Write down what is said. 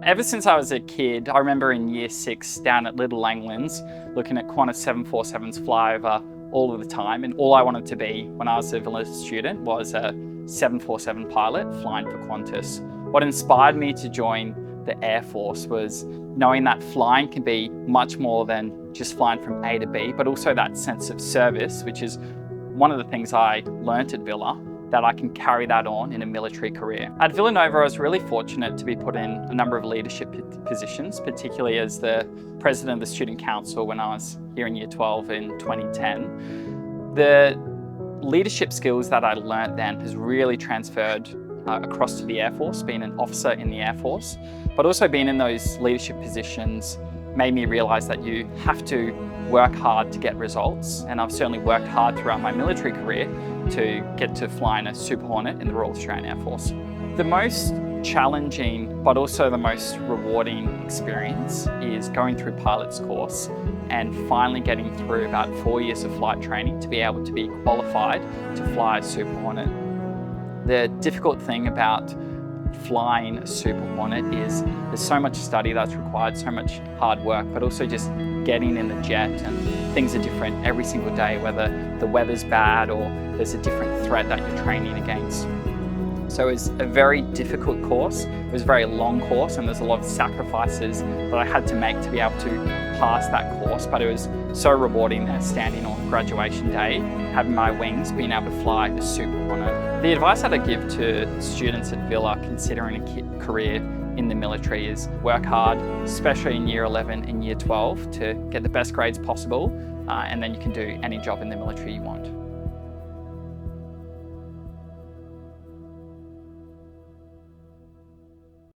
Ever since I was a kid, I remember in year 6 down at Little Langlands looking at Qantas 747s fly over all of the time, and all I wanted to be when I was a Villanova student was a 747 pilot flying for Qantas. What inspired me to join the Air Force was knowing that flying can be much more than just flying from A to B, but also that sense of service, which is one of the things I learnt at Villa, that I can carry that on in a military career. At Villanova, I was really fortunate to be put in a number of leadership positions, particularly as the president of the student council when I was here in year 12 in 2010. The leadership skills that I learnt then has really transferred across to the Air Force, being an officer in the Air Force, but also being in those leadership positions made me realise that you have to work hard to get results, and I've certainly worked hard throughout my military career to get to fly in a Super Hornet in the Royal Australian Air Force. The most challenging but also the most rewarding experience is going through pilot's course and finally getting through about 4 years of flight training to be able to be qualified to fly a Super Hornet. The difficult thing about flying a Super Hornet is there's so much study that's required, so much hard work, but also just getting in the jet, and things are different every single day, whether the weather's bad or there's a different threat that you're training against. So it was a very difficult course. It was a very long course, and there's a lot of sacrifices that I had to make to be able to pass that course, but it was so rewarding there, standing on graduation day, having my wings, being able to fly a Super Hornet. The advice that I give to students at Villa considering a career in the military is work hard, especially in year 11 and year 12, to get the best grades possible, and then you can do any job in the military you want.